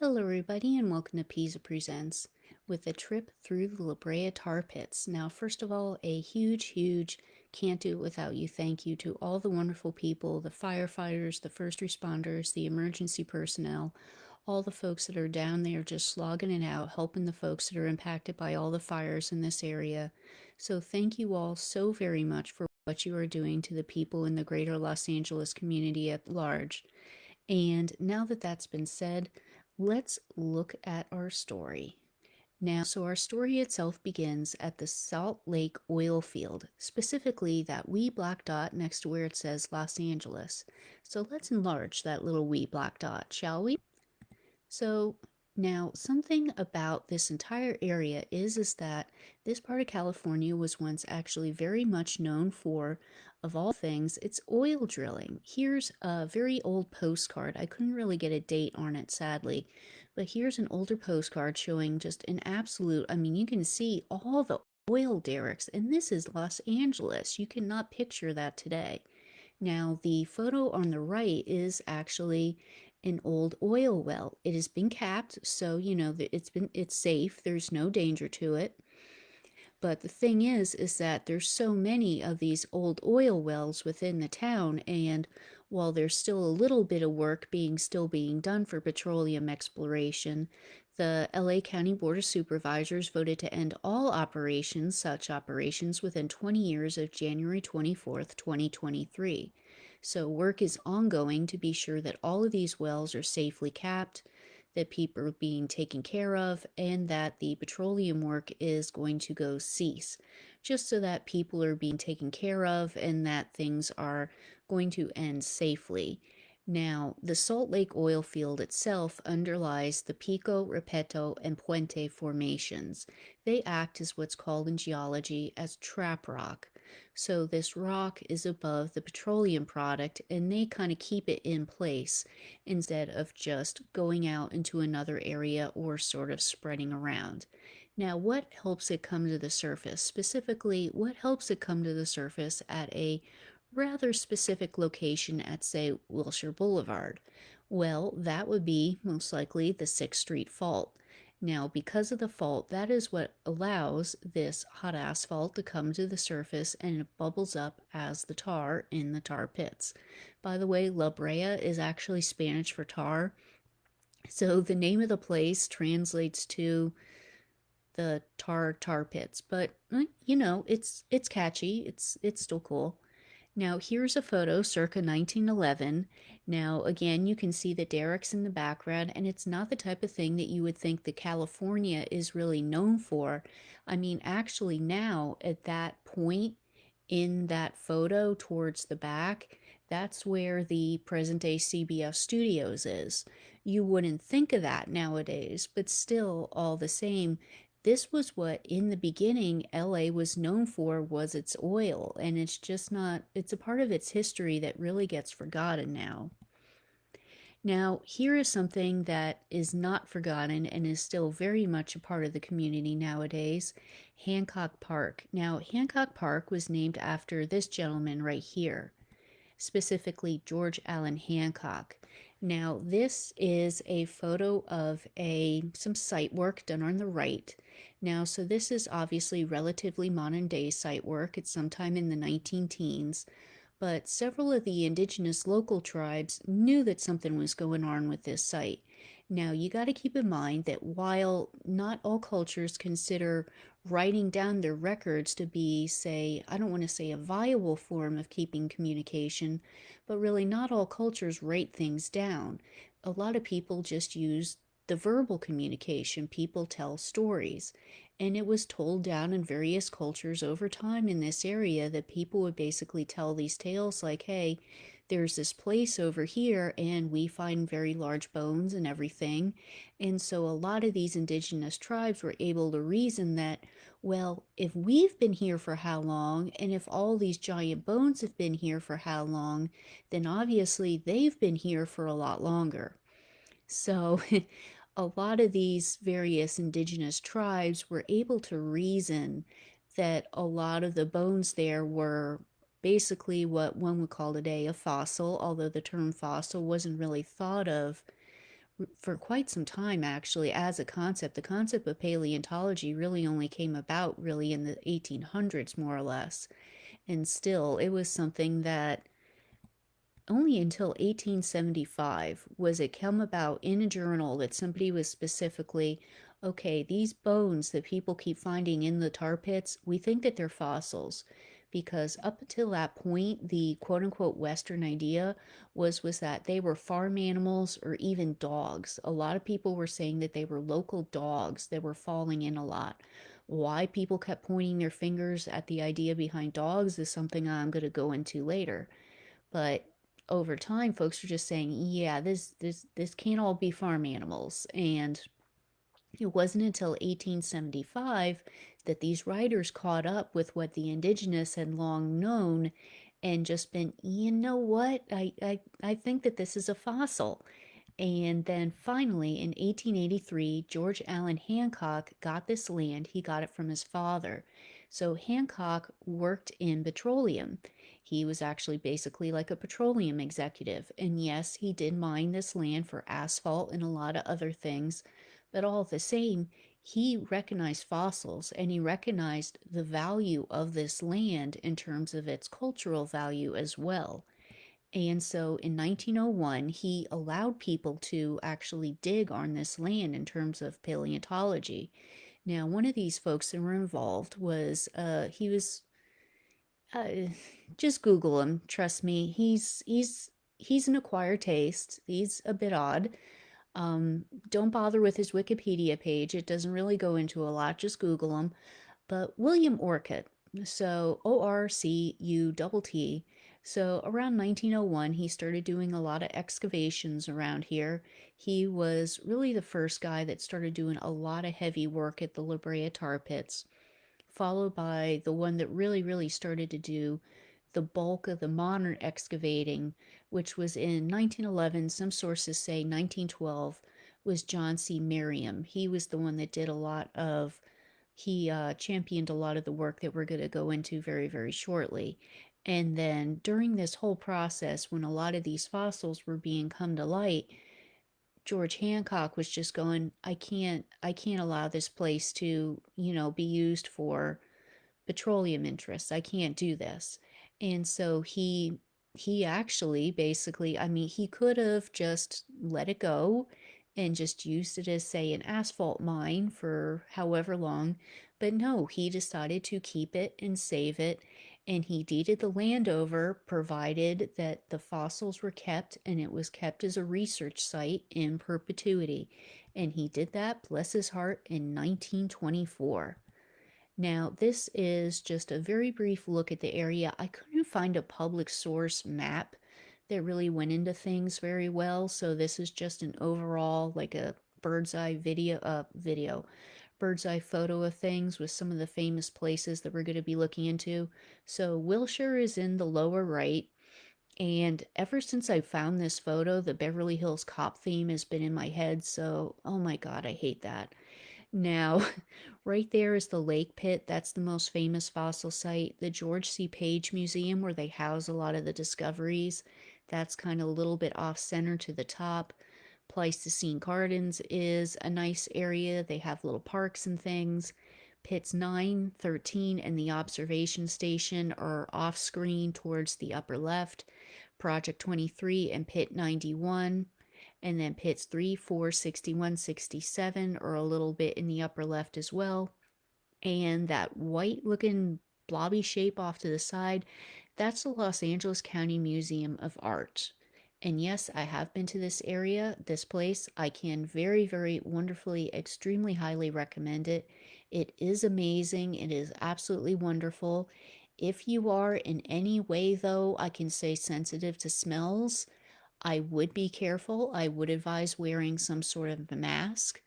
Hello, everybody, and welcome to Pisa Presents with a trip through the Brea Tar Pits. Now, first of all, a huge can't do it without you thank you to all the wonderful people, the firefighters, the first responders, the emergency personnel, all the folks that are down there just slogging it out, helping the folks that are impacted by all the fires in this area. So, thank you all so very much for what you are doing to the people in the greater Los Angeles community at large. And now that that's been said, let's look at our story. Now, so our story itself begins at the Salt Lake oil field, specifically that wee black dot next to where it says Los Angeles. So let's enlarge that little wee black dot, shall we? So now something about this entire area is that this part of California was once actually very much known for, of all things, its oil drilling. Here's a very old postcard. I couldn't really get a date on it, sadly, but here's an older postcard showing just an absolute, I mean, you can see all the oil derricks, and this is Los Angeles. You cannot picture that today. Now, the photo on the right is actually an old oil well. It has been capped, so you know that it's safe. There's no danger to it. But the thing is that there's so many of these old oil wells within the town, and while there's still a little bit of work still being done for petroleum exploration, the LA County Board of Supervisors voted to end all such operations, within 20 years of January 24th, 2023. So work is ongoing to be sure that all of these wells are safely capped, that people are being taken care of, and that the petroleum work is going to go cease, just so that people are being taken care of and that things are going to end safely. Now, the Salt Lake oil field itself underlies the Pico, Repeto, and Puente formations. They act as what's called in geology as trap rock. So this rock is above the petroleum product, and they kind of keep it in place instead of just going out into another area or sort of spreading around. Now, what helps it come to the surface? Specifically, what helps it come to the surface at a rather specific location at, say, Wilshire Boulevard? Well, that would be most likely the 6th Street Fault. Now, because of the fault, that is what allows this hot asphalt to come to the surface, and it bubbles up as the tar in the tar pits. By the way, La Brea is actually Spanish for tar. So the name of the place translates to the tar pits, but you know, it's catchy. It's still cool. Now, here's a photo circa 1911. Now, again, you can see the derricks in the background, and it's not the type of thing that you would think that California is really known for. I mean, actually, now at that point in that photo towards the back, that's where the present day CBS Studios is. You wouldn't think of that nowadays, but still, all the same, this was what in the beginning LA was known for, was its oil, and it's just not, it's a part of its history that really gets forgotten now. Now, here is something that is not forgotten and is still very much a part of the community nowadays: Hancock Park. Now, Hancock Park was named after this gentleman right here, specifically George Allen Hancock. Now, this is a photo of some site work done on the right. Now, so this is obviously relatively modern day site work. It's sometime in the 19 teens, but several of the indigenous local tribes knew that something was going on with this site. Now, you got to keep in mind that while not all cultures consider writing down their records to be, say, I don't want to say a viable form of keeping communication, but really not all cultures write things down. A lot of people just use the verbal communication. People tell stories. And it was told down in various cultures over time in this area that people would basically tell these tales like, hey, there's this place over here and we find very large bones and everything. And so a lot of these indigenous tribes were able to reason that, well, if we've been here for how long, and if all these giant bones have been here for how long, then obviously they've been here for a lot longer. So a lot of these various indigenous tribes were able to reason that a lot of the bones there were basically what one would call today a fossil, although the term fossil wasn't really thought of for quite some time actually as a concept. The concept of paleontology really only came about really in the 1800s, more or less. And still, it was something that only until 1875 was it come about in a journal that somebody was specifically, okay, these bones that people keep finding in the tar pits, we think that they're fossils. Because up until that point, the quote unquote Western idea was that they were farm animals or even dogs. A lot of people were saying that they were local dogs that were falling in a lot. Why people kept pointing their fingers at the idea behind dogs is something I'm going to go into later. But over time, folks are just saying, yeah, this can't all be farm animals. And it wasn't until 1875 that these writers caught up with what the indigenous had long known and just been, you know what? I think that this is a fossil. And then finally, in 1883, George Allen Hancock got this land. He got it from his father. So Hancock worked in petroleum. He was actually basically like a petroleum executive. And yes, he did mine this land for asphalt and a lot of other things. But all the same, he recognized fossils and he recognized the value of this land in terms of its cultural value as well. And so in 1901, he allowed people to actually dig on this land in terms of paleontology. Now, one of these folks that were involved was, uh, just Google him. Trust me, he's an acquired taste. He's a bit odd. Don't bother with his Wikipedia page. It doesn't really go into a lot. Just Google him. But William Orcutt, so Orcutt. So around 1901, he started doing a lot of excavations around here. He was really the first guy that started doing a lot of heavy work at the La Brea Tar Pits, followed by the one that really started to do the bulk of the modern excavating, which was in 1911. Some sources say 1912 was John C. Merriam. He was the one that did a lot of he championed a lot of the work that we're going to go into very shortly. And then during this whole process, when a lot of these fossils were being come to light, George Hancock was just going, I can't allow this place to, be used for petroleum interests. I can't do this. And so he actually basically, I mean, he could have just let it go and just used it as say an asphalt mine for however long, but no, he decided to keep it and save it, and he deeded the land over provided that the fossils were kept and it was kept as a research site in perpetuity. And he did that, bless his heart, in 1924. Now, this is just a very brief look at the area. I couldn't find a public source map that really went into things very well, so this is just an overall, like a bird's eye bird's eye photo of things with some of the famous places that we're going to be looking into. So, Wilshire is in the lower right. And ever since I found this photo, the Beverly Hills Cop theme has been in my head. So, oh my God, I hate that. Now, right there is the lake pit. That's the most famous fossil site. The George C. Page Museum, where they house a lot of the discoveries, that's kind of a little bit off center to the top. Pleistocene Gardens is a nice area. They have little parks and things. Pits 9, 13, and the observation station are off screen towards the upper left. Project 23 and Pit 91, and then pits 3, 4, 61, 67 are a little bit in the upper left as well. And that white looking blobby shape off to the side, that's the Los Angeles County Museum of Art. And yes, I have been to this area, this place. I can very wonderfully, extremely highly recommend it. It is amazing. It is absolutely wonderful. If you are in any way, though, I can say sensitive to smells, I would be careful. I would advise wearing some sort of a mask.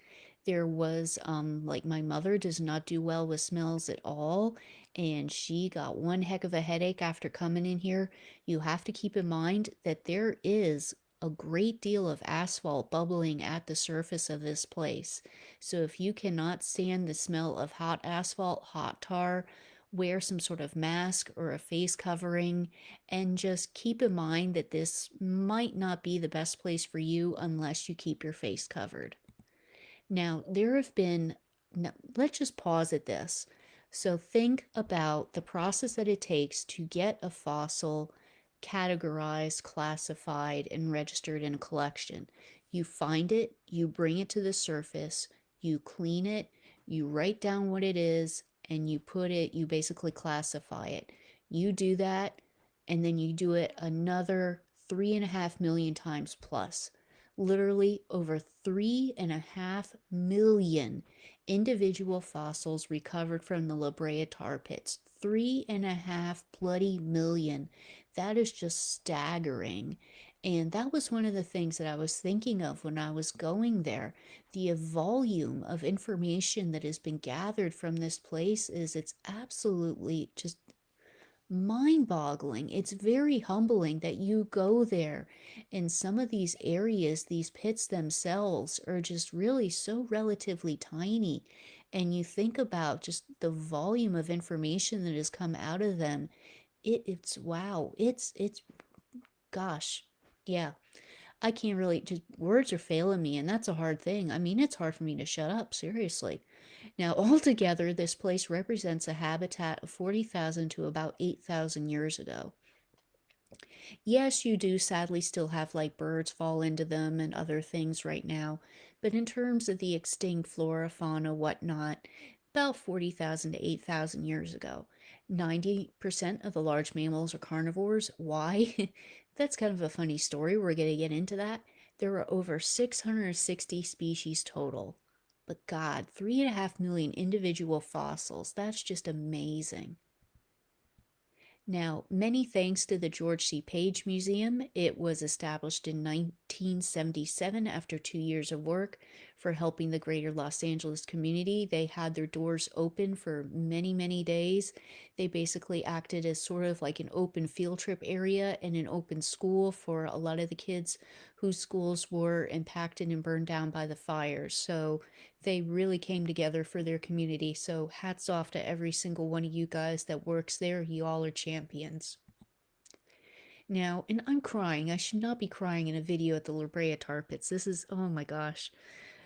There was, like, my mother does not do well with smells at all, and she got one heck of a headache after coming in here. You have to keep in mind that there is a great deal of asphalt bubbling at the surface of this place. So if you cannot stand the smell of hot asphalt, hot tar, wear some sort of mask or a face covering, and just keep in mind that this might not be the best place for you unless you keep your face covered. Now, there have been, no, let's just pause at this. So, think about the process that it takes to get a fossil categorized, classified, and registered in a collection. You find it, you bring it to the surface, you clean it, you write down what it is, and you basically classify it. You do that, and then you do it another 3.5 million times plus. Literally over 3.5 million individual fossils recovered from the La Brea Tar Pits. 3.5 bloody million. That is just staggering. And that was one of the things that I was thinking of when I was going there. The volume of information that has been gathered from this place it's absolutely just mind boggling. It's very humbling that you go there, and some of these areas, these pits themselves, are just really so relatively tiny. And you think about just the volume of information that has come out of them. It's wow. It's gosh. Yeah. I can't really just words are failing me, and that's a hard thing. I mean, it's hard for me to shut up, seriously. Now, altogether, this place represents a habitat of 40,000 to about 8,000 years ago. Yes, you do sadly still have like birds fall into them and other things right now, but in terms of the extinct flora, fauna, whatnot, about 40,000 to 8,000 years ago. 90% of the large mammals are carnivores. Why? That's kind of a funny story. We're going to get into that. There are over 660 species total. But God, 3.5 million individual fossils. That's just amazing. Now, many thanks to the George C. Page Museum, it was established in 1977 after 2 years of work for helping the greater Los Angeles community. They had their doors open for many, many days. They basically acted as sort of like an open field trip area and an open school for a lot of the kids whose schools were impacted and burned down by the fires. So they really came together for their community. So hats off to every single one of you guys that works there. You all are champions. Now, and I'm crying. I should not be crying in a video at the La Brea Tar Pits. This is, oh my gosh.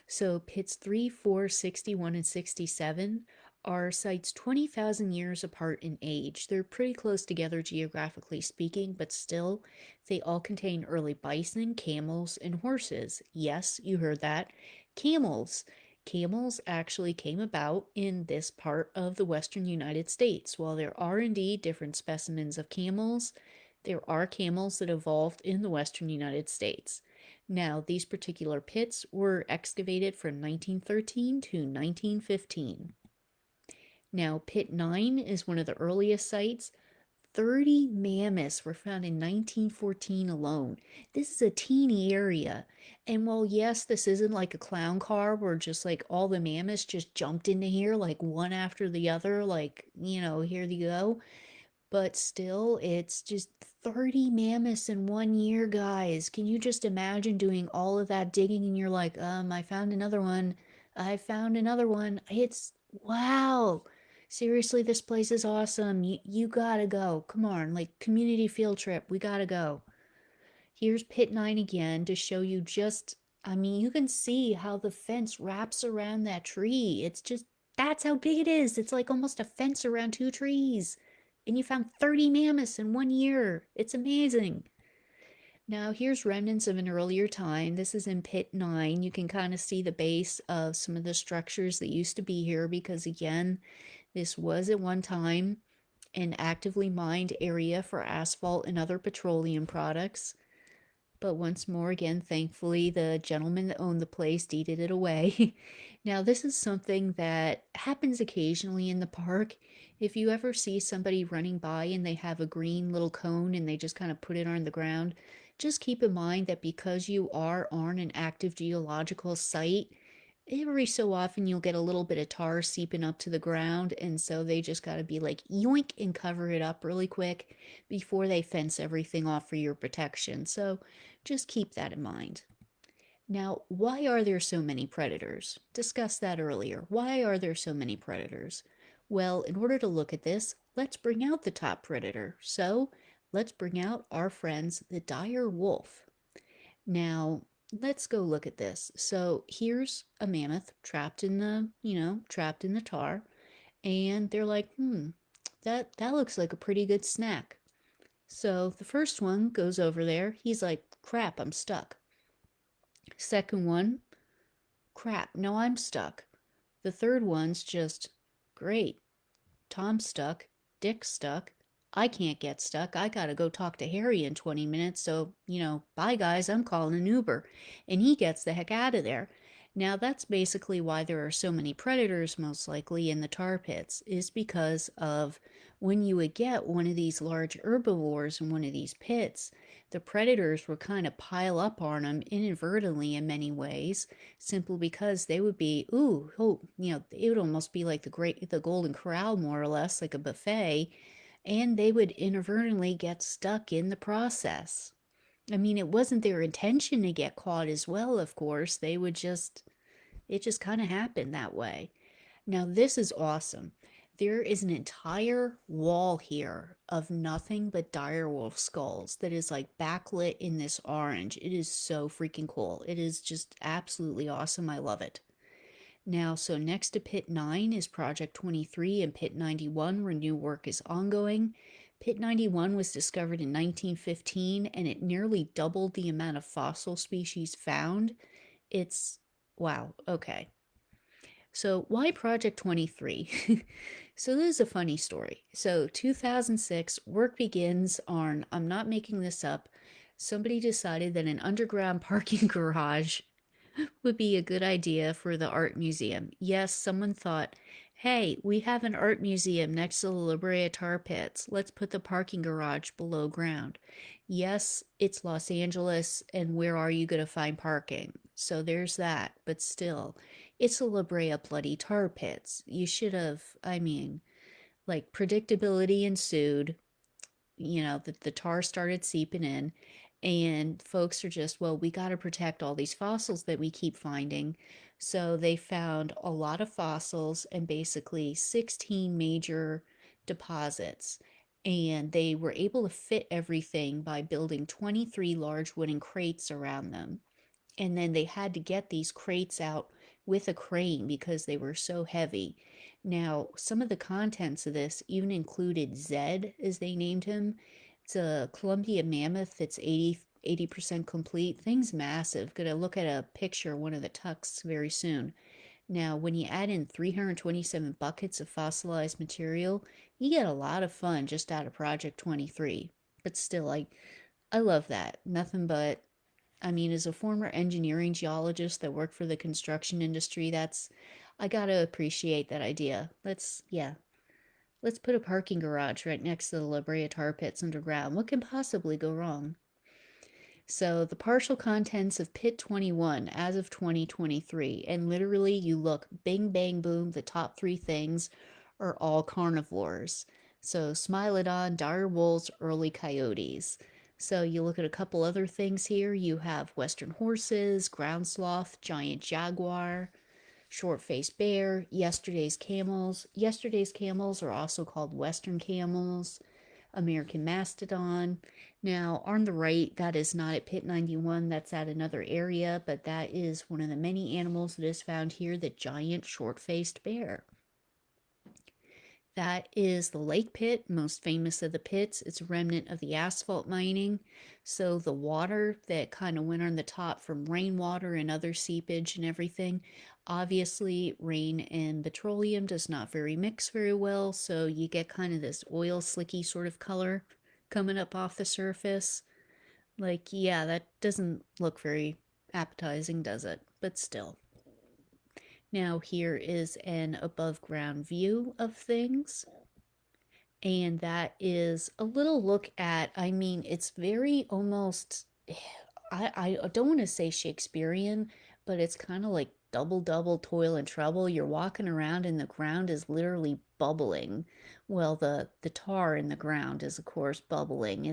So pits 3, 4, 61, and 67 are sites 20,000 years apart in age. They're pretty close together geographically speaking, but still, they all contain early bison, camels, and horses. Yes, you heard that. Camels. Camels actually came about in this part of the western United States. While there are indeed different specimens of camels, there are camels that evolved in the western United States. Now, these particular pits were excavated from 1913 to 1915. Now, Pit 9 is one of the earliest sites. 30 mammoths were found in 1914 alone. This is a teeny area. And while, yes, this isn't like a clown car where just like all the mammoths just jumped into here like one after the other, like, here you go. But still, it's just 30 mammoths in 1 year, guys. Can you just imagine doing all of that digging and you're like, I found another one. I found another one. It's wow. Seriously, this place is awesome. You gotta go. Come on, like community field trip. We gotta go. Here's pit 9 again to show you just, I mean, you can see how the fence wraps around that tree. It's just, that's how big it is. It's like almost a fence around two trees. And you found 30 mammoths in 1 year. It's amazing. Now, here's remnants of an earlier time. This is in pit 9. You can kind of see the base of some of the structures that used to be here because, again, this was at one time an actively mined area for asphalt and other petroleum products. But once more, again, thankfully, the gentleman that owned the place deeded it away. Now, this is something that happens occasionally in the park. If you ever see somebody running by and they have a green little cone and they just kind of put it on the ground, just keep in mind that because you are on an active geological site, every so often you'll get a little bit of tar seeping up to the ground, and so they just got to be like yoink and cover it up really quick before they fence everything off for your protection. So just keep that in mind. Now, why are there so many predators? Discussed that earlier. Why are there so many predators? Well, in order to look at this, let's bring out the top predator. So let's bring out our friends, the dire wolf. Now, let's go look at this. So here's a mammoth trapped in trapped in the tar, and they're like, that looks like a pretty good snack. So the first one goes over there. He's like, crap, I'm stuck. Second one, crap, no, I'm stuck. The third one's just, great, Tom's stuck, Dick's stuck. I can't get stuck. I gotta go talk to Harry in 20 minutes. So, bye guys, I'm calling an Uber. And he gets the heck out of there. Now, that's basically why there are so many predators, most likely, in the tar pits, is because of when you would get one of these large herbivores in one of these pits, the predators would kind of pile up on them inadvertently in many ways, simply because they would be, it would almost be like the Golden Corral, more or less, like a buffet, and they would inadvertently get stuck in the process. I mean, it wasn't their intention to get caught as well, of course. It just kind of happened that way. Now, this is awesome. There is an entire wall here of nothing but direwolf skulls that is like backlit in this orange. It is so freaking cool. It is just absolutely awesome. I love it. Now, so next to Pit 9 is Project 23 and Pit 91, where new work is ongoing. Pit 91 was discovered in 1915 and it nearly doubled the amount of fossil species found. It's wow, okay. So, why Project 23? So, this is a funny story. So, 2006, work begins on, I'm not making this up, somebody decided that an underground parking garage would be a good idea for the art museum. Yes, someone thought, hey, we have an art museum next to the Brea Tar Pits. Let's put the parking garage below ground. Yes, it's Los Angeles, and where are you going to find parking? So there's that, but still, it's the La Brea bloody tar pits. You should have, like, predictability ensued. The tar started seeping in, and folks are just, well, we got to protect all these fossils that we keep finding. So they found a lot of fossils and basically 16 major deposits. And they were able to fit everything by building 23 large wooden crates around them. And then they had to get these crates out with a crane because they were so heavy. Now, some of the contents of this even included Zed, as they named him. It's a Columbia mammoth that's 80% complete. Thing's massive. Gonna look at a picture of one of the tucks very soon. Now, when you add in 327 buckets of fossilized material, you get a lot of fun just out of Project 23. But still, I love that. Nothing but, as a former engineering geologist that worked for the construction industry, I gotta appreciate that idea. Let's put a parking garage right next to the La Brea Tar Pits underground. What can possibly go wrong? So, the partial contents of Pit 21 as of 2023, and literally you look bing, bang, boom, the top three things are all carnivores. So, Smilodon, dire wolves, early coyotes. So, you look at a couple other things here. You have western horses, ground sloth, giant jaguar, short-faced bear, yesterday's camels. Yesterday's camels are also called western camels, American mastodon. Now, on the right, that is not at Pit 91, that's at another area, but that is one of the many animals that is found here, the giant short-faced bear. That is the lake pit, most famous of the pits. It's a remnant of the asphalt mining. So the water that kind of went on the top from rainwater and other seepage and everything, obviously rain and petroleum does not mix very well. So you get kind of this oil slicky sort of color coming up off the surface. Like, yeah, that doesn't look very appetizing, does it? But still. Now, here is an above ground view of things. And that is a little look at, it's very almost, I don't want to say Shakespearean, but it's kind of like double, double, toil and trouble. You're walking around and the ground is literally bubbling. Well, the tar in the ground is, of course, bubbling.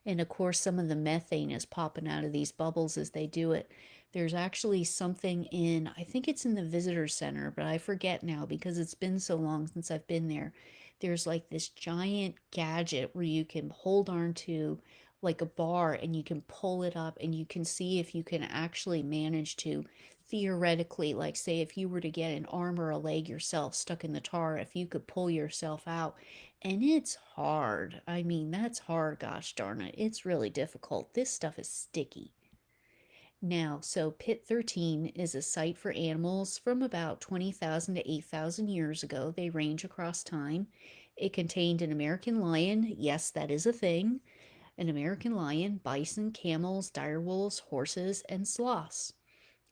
And of course, some of the methane is popping out of these bubbles as they do it. There's actually something in, I think it's in the visitor center, but I forget now because it's been so long since I've been there. There's like this giant gadget where you can hold on to like a bar and you can pull it up and you can see if you can actually manage to theoretically, like say if you were to get an arm or a leg yourself stuck in the tar, if you could pull yourself out. And it's hard. I mean, that's hard, gosh darn it. It's really difficult. This stuff is sticky. Now, so Pit 13 is a site for animals from about 20,000 to 8,000 years ago. They range across time. It contained an American lion. Yes, that is a thing. An American lion, bison, camels, direwolves, horses, and sloths.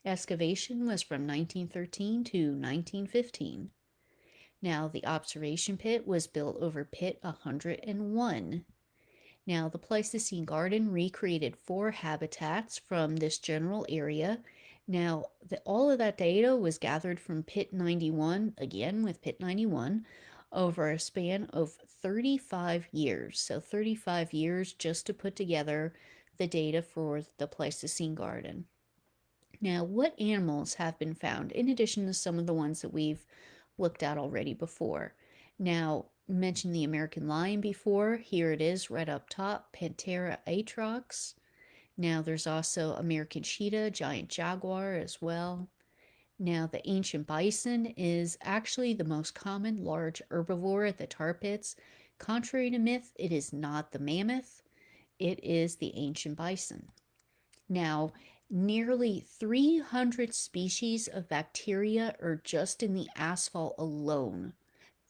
Excavation was from 1913 to 1915. Now, the observation pit was built over Pit 101. Now, the Pleistocene Garden recreated 4 habitats from this general area. Now, all of that data was gathered from Pit 91, again with Pit 91, over a span of 35 years. So, 35 years just to put together the data for the Pleistocene Garden. Now, what animals have been found in addition to some of the ones that we've looked at already before? Now, mentioned the American lion before. Here it is right up top, Panthera atrox. Now, there's also American cheetah, giant jaguar as well. Now, the ancient bison is actually the most common large herbivore at the tar pits. Contrary to myth, it is not the mammoth, it is the ancient bison. Now, nearly 300 species of bacteria are just in the asphalt alone.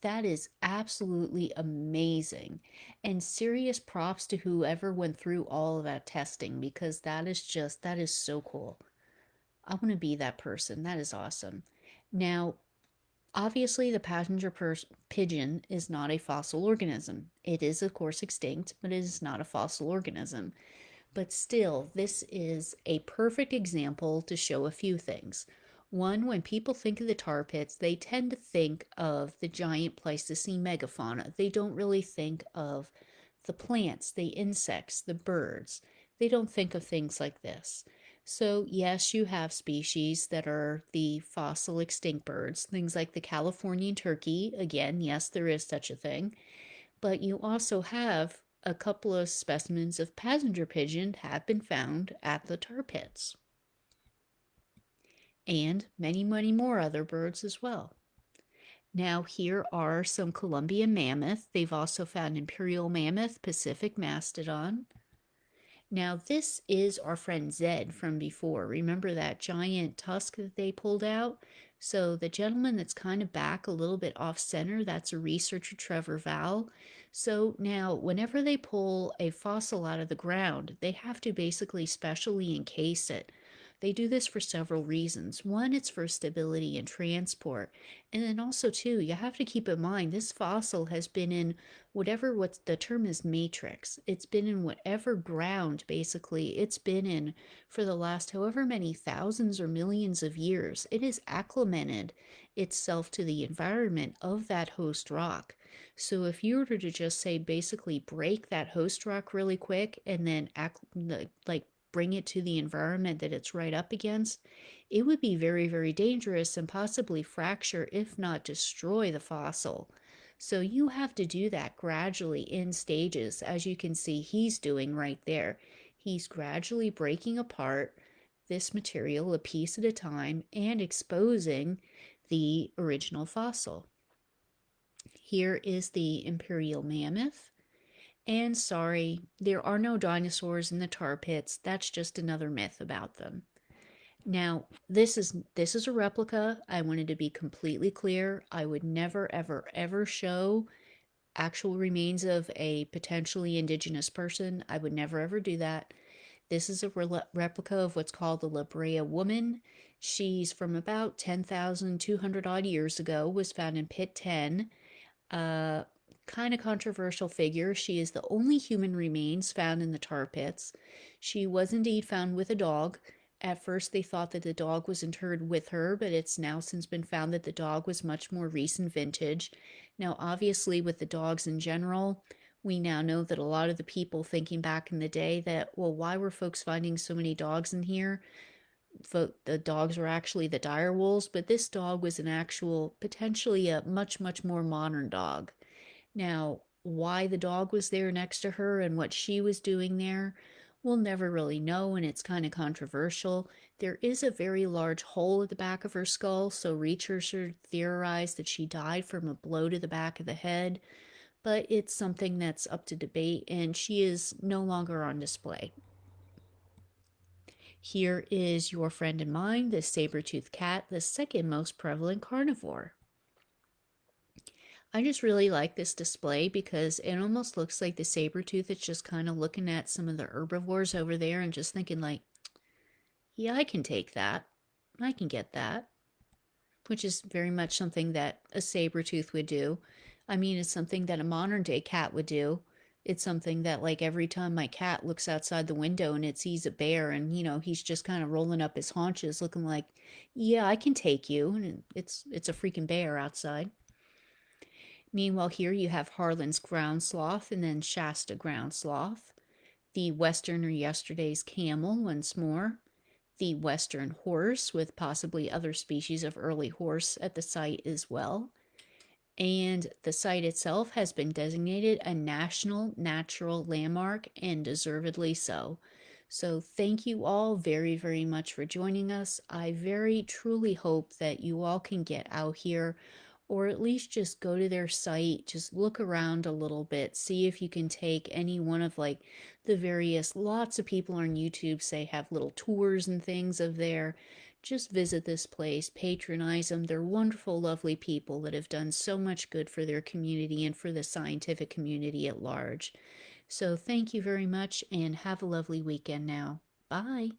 That is absolutely amazing. And serious props to whoever went through all of that testing because that is so cool. I want to be that person. That is awesome. Now, obviously, the passenger pigeon is not a fossil organism. It is, of course, extinct, but it is not a fossil organism. But still, this is a perfect example to show a few things. One, when people think of the tar pits, they tend to think of the giant Pleistocene megafauna. They don't really think of the plants, the insects, the birds. They don't think of things like this. So, yes, you have species that are the fossil extinct birds, things like the Californian turkey. Again, yes, there is such a thing. But you also have a couple of specimens of passenger pigeon have been found at the tar pits. And many, many more other birds as well. Now, here are some Columbian mammoth. They've also found imperial mammoth, Pacific mastodon. Now, this is our friend Zed from before. Remember that giant tusk that they pulled out? So the gentleman that's kind of back a little bit off center, that's a researcher, Trevor Val. So now, whenever they pull a fossil out of the ground, they have to basically specially encase it. They do this for several reasons. One, it's for stability and transport. And then also, too, you have to keep in mind this fossil has been in what the term is matrix. It's been in whatever ground, basically, it's been in for the last however many thousands or millions of years. It has acclimated itself to the environment of that host rock. So if you were to just say basically break that host rock really quick and then bring it to the environment that it's right up against, it would be very, very dangerous and possibly fracture, if not destroy, the fossil. So you have to do that gradually in stages, as you can see he's doing right there. He's gradually breaking apart this material a piece at a time and exposing the original fossil. Here is the imperial mammoth. And sorry, there are no dinosaurs in the tar pits. That's just another myth about them. Now, this is a replica. I wanted to be completely clear. I would never, ever, ever show actual remains of a potentially indigenous person. I would never, ever do that. This is a replica of what's called the La Brea woman. She's from about 10,200 odd years ago, was found in Pit 10. Kind of controversial figure. She is the only human remains found in the tar pits. She was indeed found with a dog. At first, they thought that the dog was interred with her, but it's now since been found that the dog was much more recent vintage. Now, obviously, with the dogs in general, we now know that a lot of the people thinking back in the day that, well, why were folks finding so many dogs in here? the dogs were actually the dire wolves, but this dog was an actual, potentially a much, much more modern dog. Now, why the dog was there next to her and what she was doing there, we'll never really know, and it's kind of controversial. There is a very large hole at the back of her skull, so researchers theorize that she died from a blow to the back of the head, but it's something that's up to debate, and she is no longer on display. Here is your friend and mine, the saber-toothed cat, the second most prevalent carnivore. I just really like this display because it almost looks like the saber tooth is just kind of looking at some of the herbivores over there and just thinking like, yeah, I can take that. I can get that. Which is very much something that a saber tooth would do. I mean, it's something that a modern day cat would do. It's something that, like, every time my cat looks outside the window and it sees a bear and, he's just kind of rolling up his haunches looking like, yeah, I can take you. And it's a freaking bear outside. Meanwhile, here you have Harlan's ground sloth and then Shasta ground sloth, the western or yesterday's camel once more, the western horse with possibly other species of early horse at the site as well. And the site itself has been designated a National Natural Landmark, and deservedly so. So, thank you all very, very much for joining us. I very truly hope that you all can get out here or at least just go to their site, just look around a little bit, see if you can take any one of like the various, lots of people on YouTube say have little tours and things of there. Just visit this place, patronize them. They're wonderful, lovely people that have done so much good for their community and for the scientific community at large. So thank you very much and have a lovely weekend now. Bye.